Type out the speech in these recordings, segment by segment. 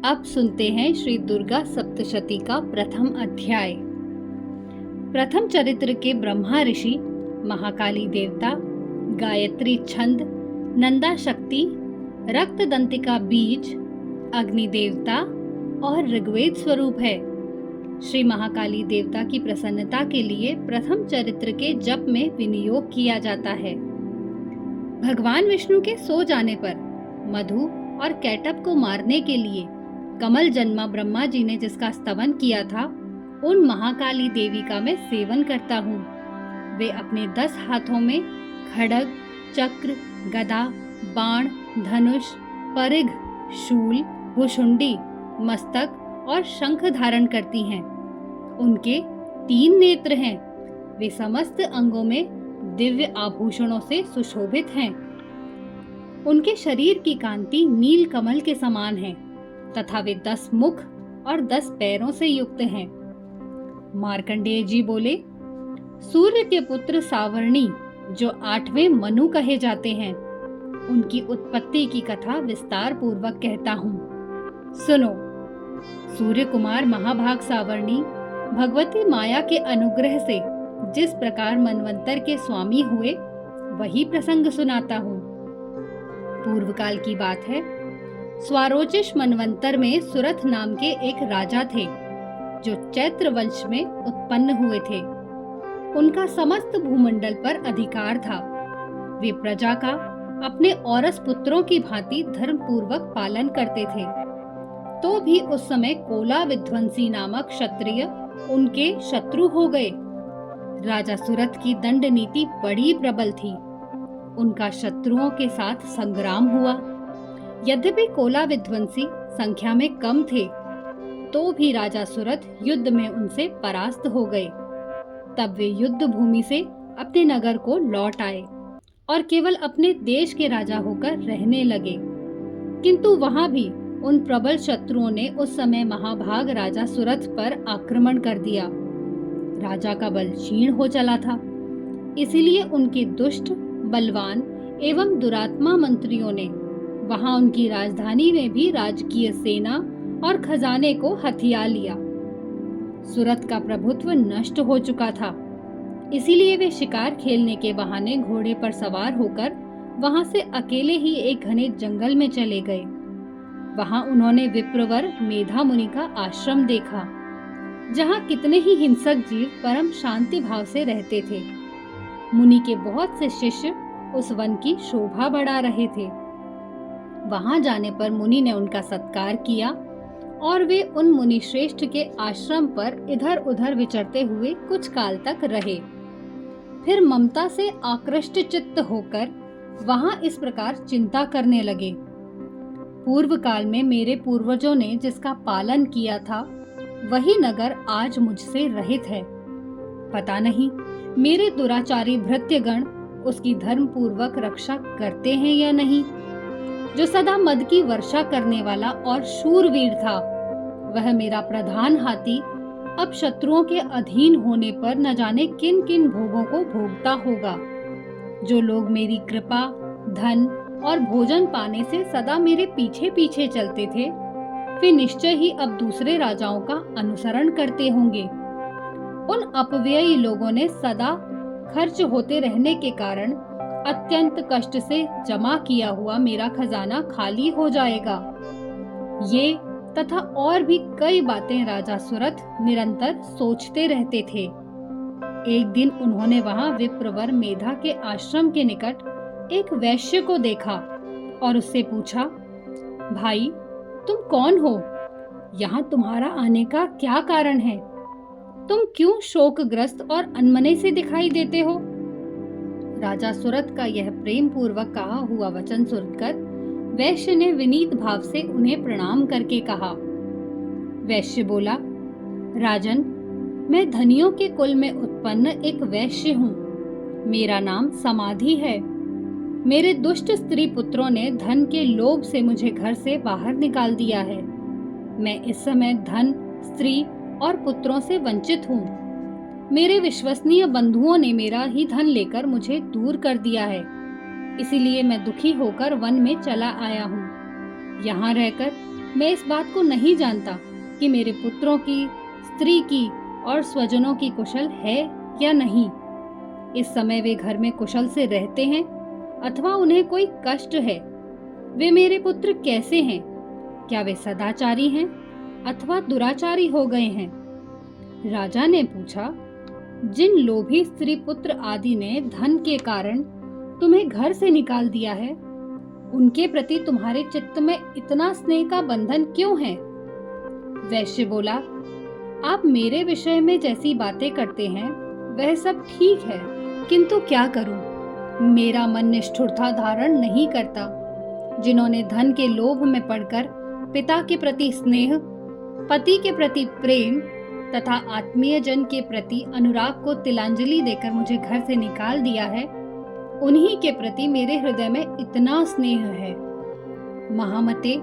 अब सुनते हैं श्री दुर्गा सप्तशती का प्रथम अध्याय। प्रथम चरित्र के ब्रह्मा ऋषि, महाकाली देवता, गायत्री छंद, नंदा शक्ति, रक्त दंतिका बीज, अग्नि देवता और ऋग्वेद स्वरूप है। श्री महाकाली देवता की प्रसन्नता के लिए प्रथम चरित्र के जप में विनियोग किया जाता है। भगवान विष्णु के सो जाने पर मधु और कैटब को मारने के लिए कमल जन्मा ब्रह्मा जी ने जिसका स्तवन किया था, उन महाकाली देवी का मैं सेवन करता हूँ। वे अपने 10 हाथों में खड्ग, चक्र, गदा, बाण, धनुष, परिघ, शूल, भुशुंडी, मस्तक और शंख धारण करती हैं। उनके 3 नेत्र हैं। वे समस्त अंगों में दिव्य आभूषणों से सुशोभित हैं। उनके शरीर की कांति नील कमल के समान है तथा वे 10 मुख और 10 पैरों से युक्त हैं। मार्कंडेय जी बोले, सूर्य के पुत्र सावर्णी जो 8वें मनु कहे जाते हैं, उनकी उत्पत्ति की कथा विस्तार पूर्वक कहता हूँ। सुनो। सूर्य कुमार महाभाग सावर्णी भगवती माया के अनुग्रह से जिस प्रकार मनवंतर के स्वामी हुए, वही प्रसंग सुनाता हूँ। पूर्व काल की बात है। स्वारोचिष मनवंतर में सुरथ नाम के एक राजा थे जो चैत्र वंश में उत्पन्न हुए थे। उनका समस्त भूमंडल पर अधिकार था। वे प्रजा का अपने औरस पुत्रों की भांति धर्म पूर्वक पालन करते थे। तो भी उस समय कोला विध्वंसी नामक क्षत्रिय उनके शत्रु हो गए। राजा सुरथ की दंड नीति बड़ी प्रबल थी। उनका शत्रुओं के साथ संग्राम हुआ। यद्यपि कोला विध्वंसी संख्या में कम थे, तो भी राजा सुरथ युद्ध में उनसे परास्त हो गए। तब वे युद्ध भूमि से अपने नगर को लौट आए और केवल अपने देश के राजा होकर रहने लगे। किंतु वहां भी उन प्रबल शत्रुओं ने उस समय महाभाग राजा सुरथ पर आक्रमण कर दिया। राजा का बल क्षीण हो चला था। इसीलिए उनके दुष्ट, बलवान एवं दुरात्मा मंत्रियों ने वहां उनकी राजधानी में भी राजकीय सेना और खजाने को हथिया लिया। सुरथ का प्रभुत्व नष्ट हो चुका था। इसीलिए वे शिकार खेलने के बहाने घोड़े पर सवार होकर वहां से अकेले ही एक घने जंगल में चले गए। वहां उन्होंने विप्रवर मेधा मुनि का आश्रम देखा, जहां कितने ही हिंसक जीव परम शांति भाव से रहते थे। मुनि के बहुत से शिष्य उस वन की शोभा बढ़ा रहे थे। वहां जाने पर मुनि ने उनका सत्कार किया और वे उन मुनि श्रेष्ठ के आश्रम पर इधर उधर विचरते हुए कुछ काल तक रहे। फिर ममता से आकृष्ट चित्त होकर वहां इस प्रकार चिंता करने लगे, पूर्व काल में मेरे पूर्वजों ने जिसका पालन किया था, वही नगर आज मुझसे रहित है। पता नहीं मेरे दुराचारी भृत्यगण उसकी धर्म पूर्वक रक्षा करते हैं या नहीं। जो सदा मद की वर्षा करने वाला और शूरवीर था, वह मेरा प्रधान हाथी अब शत्रुओं के अधीन होने पर न जाने किन किन भोगों को भोगता होगा। जो लोग मेरी कृपा, धन और भोजन पाने से सदा मेरे पीछे पीछे चलते थे, वे निश्चय ही अब दूसरे राजाओं का अनुसरण करते होंगे। उन अपव्ययी लोगों ने सदा खर्च होते रहने के कारण अत्यंत कष्ट से जमा किया हुआ मेरा खजाना खाली हो जाएगा। ये तथा और भी कई बातें राजा सुरथ निरंतर सोचते रहते थे। एक दिन उन्होंने वहां विप्रवर मेधा के आश्रम के निकट एक वैश्य को देखा और उससे पूछा, भाई तुम कौन हो? यहाँ तुम्हारा आने का क्या कारण है? तुम क्यों शोकग्रस्त और अनमने से दिखाई देते हो? राजा सुरथ का यह प्रेम पूर्वक कहा हुआ वचन सुनकर वैश्य ने विनीत भाव से उन्हें प्रणाम करके कहा। वैश्य बोला, राजन, मैं धनियों के कुल में उत्पन्न एक वैश्य हूँ। मेरा नाम समाधि है। मेरे दुष्ट स्त्री पुत्रों ने धन के लोभ से मुझे घर से बाहर निकाल दिया है। मैं इस समय धन, स्त्री और पुत्रों से वंचित हूँ। मेरे विश्वसनीय बंधुओं ने मेरा ही धन लेकर मुझे दूर कर दिया है। इसीलिए मैं दुखी होकर वन में चला आया हूँ। यहाँ रहकर मैं इस बात को नहीं जानता कि मेरे पुत्रों की, स्त्री की और स्वजनों की कुशल है या नहीं। इस समय वे घर में कुशल से रहते हैं अथवा उन्हें कोई कष्ट है। वे मेरे पुत्र कैसे हैं? क्या वे सदाचारी हैं अथवा दुराचारी हो गए हैं? राजा ने पूछा, जिन लोभी स्त्री पुत्र आदि ने धन के कारण तुम्हें घर से निकाल दिया है, उनके प्रति तुम्हारे चित्त में इतना स्नेह का बंधन क्यों है? वैश्य बोला, आप मेरे विषय में जैसी बातें करते हैं वह सब ठीक है, किंतु क्या करूं? मेरा मन निष्ठुरता धारण नहीं करता। जिन्होंने धन के लोभ में पड़कर पिता के प्रति स्नेह, पति के प्रति प्रेम तथा आत्मीय जन के प्रति अनुराग को तिलांजलि देकर मुझे घर से निकाल दिया है, उन्हीं के प्रति मेरे हृदय में इतना स्नेह है। महामते,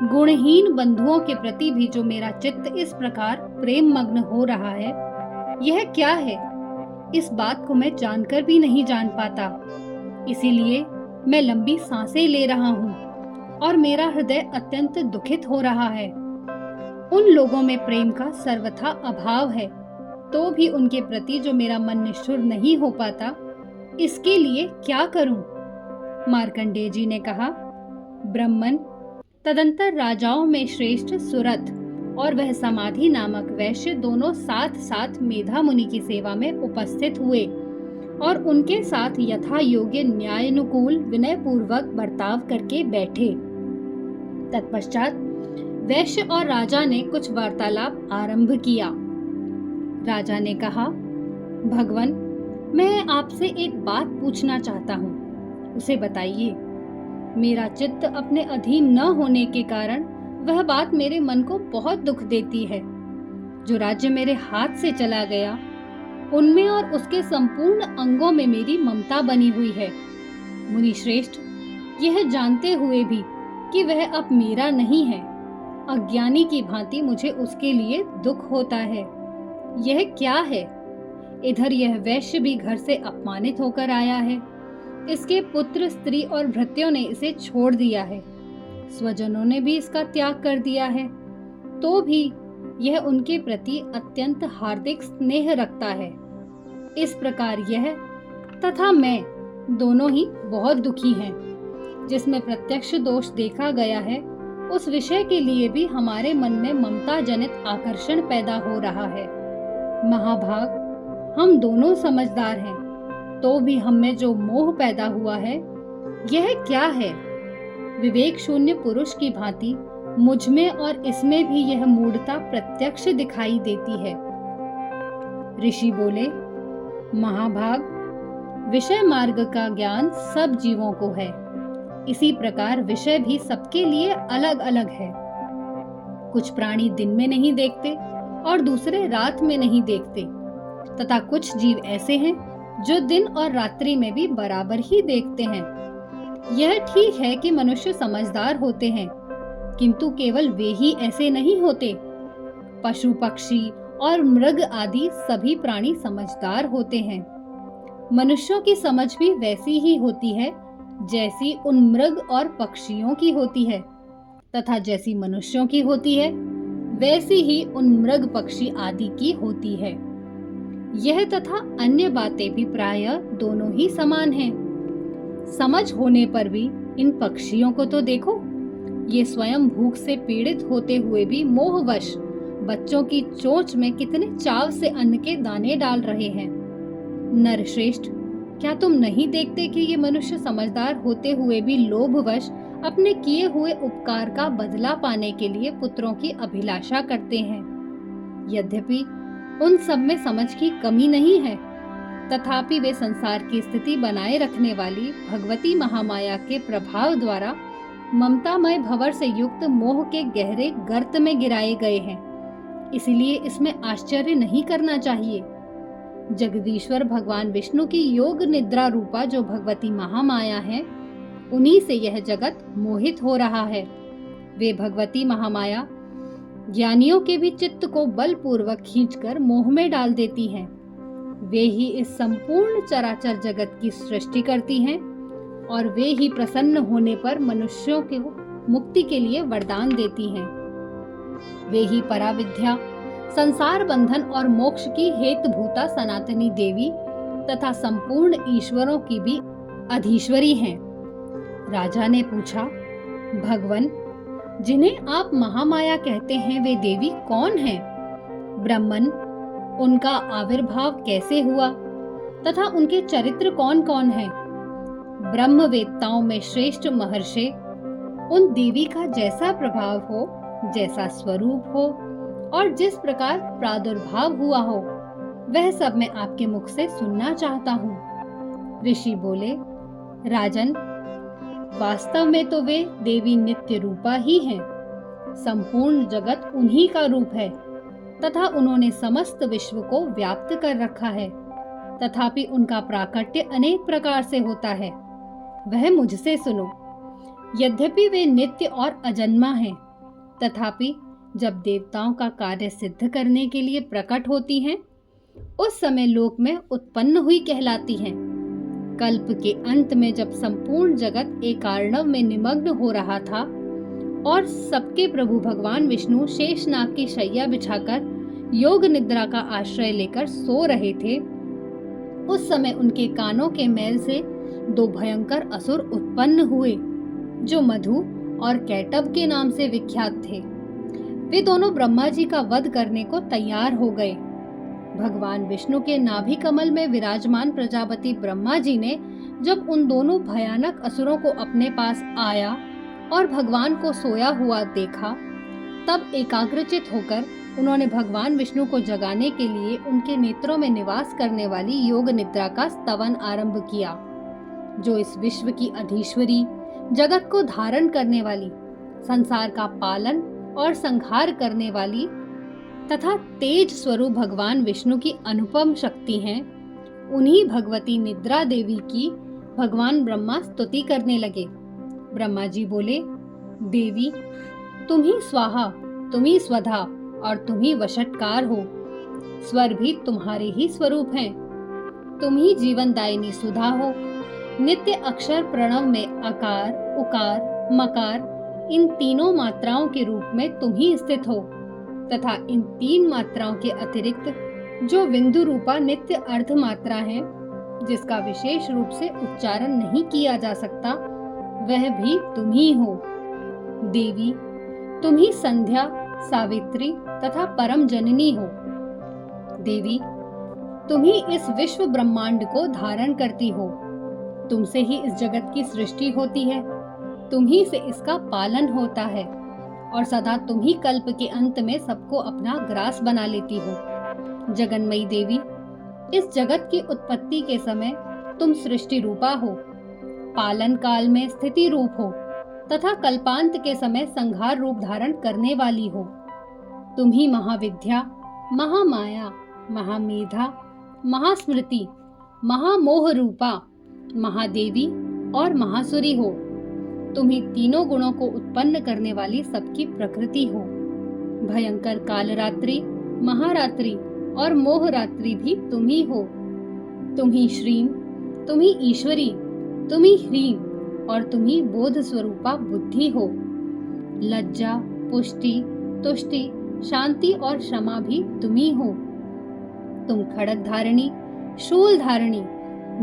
गुणहीन बंधुओं के प्रति भी जो मेरा चित्त इस प्रकार प्रेम मग्न हो रहा है, यह क्या है? इस बात को मैं जानकर भी नहीं जान पाता। इसीलिए मैं लंबी सांसें ले रहा हूँ और मेरा हृदय अत्यंत दुखित हो रहा है। उन लोगों में प्रेम का सर्वथा अभाव है, तो भी उनके प्रति जो मेरा मन निष्ठुर नहीं हो पाता, इसके लिए क्या करूं? मार्कंडेय जी ने कहा, ब्रह्मन, तदंतर राजाओं में श्रेष्ठ सुरथ और वह समाधि नामक वैश्य दोनों साथ साथ मेधा मुनि की सेवा में उपस्थित हुए और उनके साथ यथा योग्य न्यायानुकूल विनय पूर्वक बर्ताव करके बैठे। तत्पश्चात वैश्य और राजा ने कुछ वार्तालाप आरंभ किया। राजा ने कहा, भगवन, मैं आपसे एक बात पूछना चाहता हूँ, उसे बताइए। मेरा चित्त अपने अधीन न होने के कारण वह बात मेरे मन को बहुत दुख देती है। जो राज्य मेरे हाथ से चला गया, उनमें और उसके संपूर्ण अंगों में मेरी ममता बनी हुई है। मुनि श्रेष्ठ, यह जानते हुए भी कि वह अब मेरा नहीं है, अज्ञानी की भांति मुझे उसके लिए दुख होता है। यह क्या है? इधर यह वैश्य भी घर से अपमानित होकर आया है। इसके पुत्र, स्त्री और भृत्यों ने इसे छोड़ दिया है। स्वजनों ने भी इसका त्याग कर दिया है, तो भी यह उनके प्रति अत्यंत हार्दिक स्नेह रखता है। इस प्रकार यह तथा मैं दोनों ही बहुत दुखी हैं। जिसमें प्रत्यक्ष दोष देखा गया है, उस विषय के लिए भी हमारे मन में ममता जनित आकर्षण पैदा हो रहा है। महाभाग, हम दोनों समझदार हैं, तो भी हम में जो मोह पैदा हुआ है, यह क्या है? विवेक शून्य पुरुष की भांति मुझ में और इसमें भी यह मूढ़ता प्रत्यक्ष दिखाई देती है। ऋषि बोले, महाभाग, विषय मार्ग का ज्ञान सब जीवों को है। इसी प्रकार विषय भी सबके लिए अलग अलग है। कुछ प्राणी दिन में नहीं देखते और दूसरे रात में नहीं देखते, तथा कुछ जीव ऐसे हैं जो दिन और रात्रि में भी बराबर ही देखते हैं। यह ठीक है कि मनुष्य समझदार होते हैं, किंतु केवल वे ही ऐसे नहीं होते। पशु, पक्षी और मृग आदि सभी प्राणी समझदार होते हैं। मनुष्यों की समझ भी वैसी ही होती है जैसी उन मृग और पक्षियों की होती है, तथा जैसी मनुष्यों की होती है वैसी ही उन मृग, पक्षी आदि की होती है। यह तथा अन्य बातें भी प्रायः दोनों ही समान हैं। समझ होने पर भी इन पक्षियों को तो देखो, ये स्वयं भूख से पीड़ित होते हुए भी मोहवश बच्चों की चोंच में कितने चाव से अन्न के दाने डाल रहे हैं। नरश्रेष्ठ, क्या तुम नहीं देखते कि ये मनुष्य समझदार होते हुए भी लोभवश अपने किए हुए उपकार का बदला पाने के लिए पुत्रों की अभिलाषा करते हैं? यद्यपि उन सब में समझ की कमी नहीं है, तथापि वे संसार की स्थिति बनाए रखने वाली भगवती महामाया के प्रभाव द्वारा ममतामय भंवर से युक्त मोह के गहरे गर्त में गिराए गए हैं। इसलिए इसमें आश्चर्य नहीं करना चाहिए। जगदीश्वर भगवान विष्णु की योग निद्रा रूपा जो भगवती महामाया है, उन्हीं से यह जगत मोहित हो रहा है। वे भगवती महामाया ज्ञानियों के भी चित्त को बलपूर्वक खींचकर मोह में डाल देती हैं। वे ही इस संपूर्ण चराचर जगत की सृष्टि करती हैं और वे ही प्रसन्न होने पर मनुष्यों को मुक्ति के लिए वरदान देती हैं। वे ही पराविद्या, संसार बंधन और मोक्ष की हेतुभूता सनातनी देवी तथा संपूर्ण ईश्वरों की भी अधीश्वरी हैं। राजा ने पूछा, भगवन, जिन्हें आप महामाया कहते हैं वे देवी कौन हैं? ब्रह्मन, उनका आविर्भाव कैसे हुआ तथा उनके चरित्र कौन कौन हैं? ब्रह्मवेत्ताओं में श्रेष्ठ महर्षि, उन देवी का जैसा प्रभाव हो, जैसा स्वरूप हो और जिस प्रकार प्रादुर्भाव हुआ हो, वह सब मैं आपके मुख से सुनना चाहता हूँ। ऋषि बोले, राजन, वास्तव में तो वे देवी नित्य रूपा ही हैं। संपूर्ण जगत उन्हीं का रूप है तथा उन्होंने समस्त विश्व को व्याप्त कर रखा है। तथापि उनका प्राकट्य अनेक प्रकार से होता है, वह मुझसे सुनो। यद्यपि वे नित्य और अजन्मा हैं, तथापि जब देवताओं का कार्य सिद्ध करने के लिए प्रकट होती हैं, उस समय लोक में उत्पन्न हुई कहलाती हैं। कल्प के अंत में जब संपूर्ण जगत एक अर्णव में निमग्न हो रहा था और सबके प्रभु भगवान विष्णु शेषनाग की शैया बिछाकर योग निद्रा का आश्रय लेकर सो रहे थे, उस समय उनके कानों के मैल से दो भयंकर असुर उत्पन्न हुए, जो मधु और कैटभ के नाम से विख्यात थे। वे दोनों ब्रह्मा जी का वध करने को तैयार हो गए। भगवान विष्णु के नाभि कमल में विराजमान प्रजापति ब्रह्मा जी ने जब उन दोनों भयानक असुरों को अपने पास आया और भगवान को सोया हुआ देखा, तब एकाग्रचित होकर उन्होंने भगवान विष्णु को जगाने के लिए उनके नेत्रों में निवास करने वाली योग निद्रा का स्तवन आरंभ किया, जो इस विश्व की अधीश्वरी, जगत को धारण करने वाली, संसार का पालन और संहार करने वाली तथा तेज स्वरूप भगवान विष्णु की अनुपम शक्ति हैं। उन्हीं भगवती निद्रा देवी की भगवान ब्रह्मा स्तुति करने लगे। ब्रह्मा जी बोले, देवी, तुम ही स्वाहा, तुम ही स्वधा और तुम ही वशटकार हो। स्वर भी तुम्हारे ही स्वरूप हैं। तुम ही जीवनदायिनी सुधा हो। नित्य अक्षर प्रणव में अकार, उकार, मकार, इन तीनों मात्राओं के रूप में तुम ही स्थित हो तथा इन तीन मात्राओं के अतिरिक्त जो बिंदु रूपा नित्य अर्ध मात्रा है, जिसका विशेष रूप से उच्चारण नहीं किया जा सकता, वह भी तुम ही हो। देवी, तुम ही संध्या, सावित्री तथा परम जननी हो। देवी, तुम ही इस विश्व ब्रह्मांड को धारण करती हो। तुमसे ही इस जगत की सृष्टि होती है, तुम ही से इसका पालन होता है और सदा तुम ही कल्प के अंत में सबको अपना ग्रास बना लेती हो। जगन्मयी देवी, इस जगत की उत्पत्ति के समय तुम सृष्टि रूपा हो, पालन काल में स्थिति रूप हो तथा कल्पांत के समय संहार रूप धारण करने वाली हो। तुम ही महाविद्या, महामाया, महामेधा, महास्मृति, महामोह रूपा, महादेवी और महासुरी हो। तुम ही तीनों गुणों को उत्पन्न करने वाली सबकी प्रकृति हो। भयंकर कालरात्रि, महारात्रि और मोहरात्रि भी तुम ही हो। तुम ही श्रीम, तुम ही ईश्वरी, तुम ही ह्रीम और तुम ही बोध स्वरूपा बुद्धि हो। लज्जा, पुष्टि, तुष्टि, शांति और क्षमा भी तुम ही हो। तुम खड़ग धारिणी, शूल धारिणी,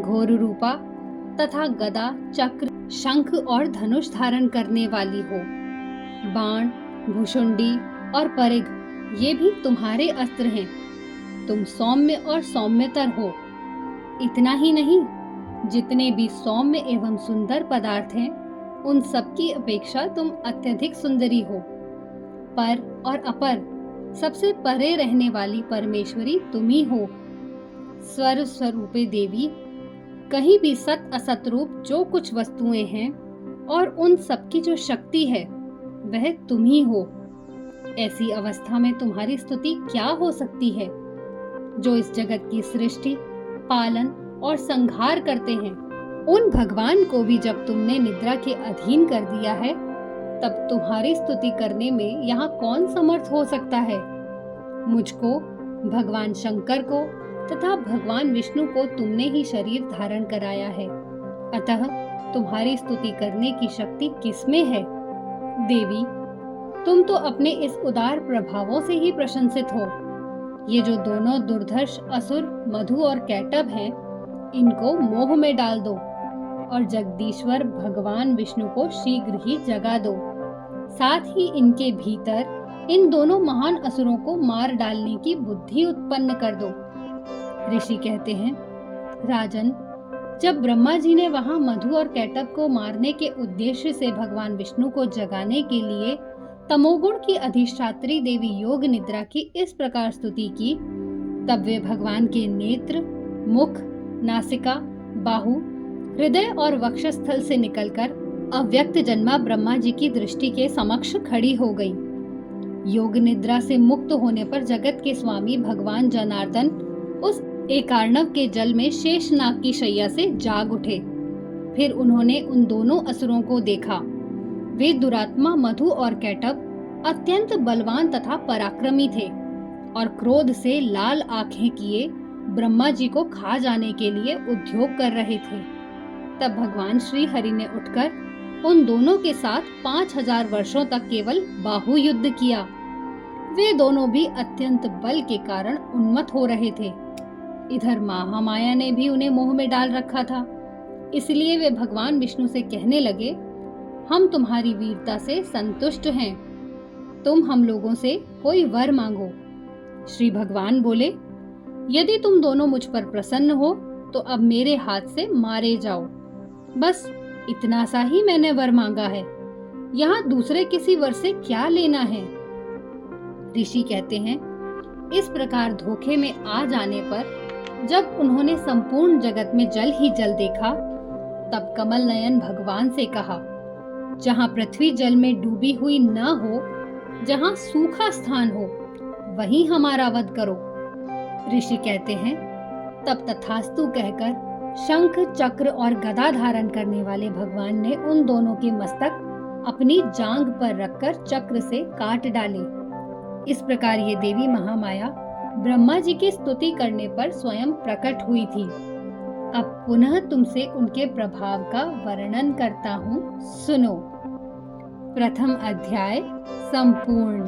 घोर रूपा तथा गदा, चक्र, शंख और धनुष धारण करने वाली हो। बाण, भुषुंडी और परिघ, ये भी तुम्हारे अस्त्र हैं। तुम सौम्य और सौम्यतर हो। इतना ही नहीं, जितने भी सौम्य एवं सुंदर पदार्थ हैं, उन सब की अपेक्षा तुम अत्यधिक सुंदरी हो। पर और अपर, सबसे परे रहने वाली परमेश्वरी तुम ही हो। स्वर स्वरूपे देवी, कहीं भी सत असत रूप जो कुछ वस्तुएं हैं और उन सब की जो शक्ति है, वह तुम ही हो। ऐसी अवस्था में तुम्हारी स्तुति क्या हो सकती है? जो इस जगत की सृष्टि, पालन और संहार करते हैं, उन भगवान को भी जब तुमने निद्रा के अधीन कर दिया है, तब तुम्हारी स्तुति करने में यहाँ कौन समर्थ हो सकता है? मुझको, भगवान शंकर को तथा भगवान विष्णु को तुमने ही शरीर धारण कराया है, अतः तुम्हारी स्तुति करने की शक्ति किसमें है? देवी, तुम तो अपने इस उदार प्रभावों से ही प्रशंसित हो। ये जो दोनों दुर्धर्ष असुर मधु और कैटभ हैं, इनको मोह में डाल दो और जगदीश्वर भगवान विष्णु को शीघ्र ही जगा दो। साथ ही इनके भीतर इन दोनों महान असुरों को मार डालने की बुद्धि उत्पन्न कर दो। ऋषि कहते हैं, राजन, जब ब्रह्मा जी ने वहां मधु और कैटभ को मारने के उद्देश्य से भगवान विष्णु को जगाने के लिए तमोगुण की अधिष्ठात्री देवी योग निद्रा की इस प्रकार स्तुति की, तब वे भगवान के नेत्र, मुख, नासिका, बाहु, हृदय और वक्षस्थल से निकलकर अव्यक्त जन्मा ब्रह्मा जी की दृष्टि के समक्ष खड़ी हो गई। योग निद्रा से मुक्त होने पर जगत के स्वामी भगवान जनार्दन उस एकार्णव के जल में शेषनाग की शैया से जाग उठे। फिर उन्होंने उन दोनों असुरों को देखा। वे दुरात्मा मधु और कैटभ अत्यंत बलवान तथा पराक्रमी थे और क्रोध से लाल आंखें किए ब्रह्मा जी को खा जाने के लिए उद्योग कर रहे थे। तब भगवान श्री हरि ने उठकर उन दोनों के साथ 5000 वर्षों तक केवल बाहु युद्ध किया। वे दोनों भी अत्यंत बल के कारण उन्मत्त हो रहे थे। इधर महामाया ने भी उन्हें मोह में डाल रखा था। इसलिए वे भगवान विष्णु से कहने लगे, हम तुम्हारी वीरता से संतुष्ट हैं, तुम हम लोगों से कोई वर मांगो। श्री भगवान बोले, यदि तुम दोनों मुझ पर प्रसन्न हो तो अब मेरे हाथ से मारे जाओ। बस इतना सा ही मैंने वर मांगा है, यहाँ दूसरे किसी वर से क्या लेना है। ऋषि कहते हैं, इस प्रकार धोखे में आ जाने पर जब उन्होंने संपूर्ण जगत में जल ही जल देखा, तब कमल नयन भगवान से कहा, जहाँ पृथ्वी जल में डूबी हुई न हो, जहाँ सूखा स्थान हो, वहीं हमारा वध करो। ऋषि कहते हैं, तब तथास्तु कहकर शंख, चक्र और गदा धारण करने वाले भगवान ने उन दोनों के मस्तक अपनी जांघ पर रखकर चक्र से काट डाले। इस प्रकार ये देवी महामाया ब्रह्मा जी की स्तुति करने पर स्वयं प्रकट हुई थी। अब पुनः तुमसे उनके प्रभाव का वर्णन करता हूँ, सुनो। प्रथम अध्याय संपूर्ण।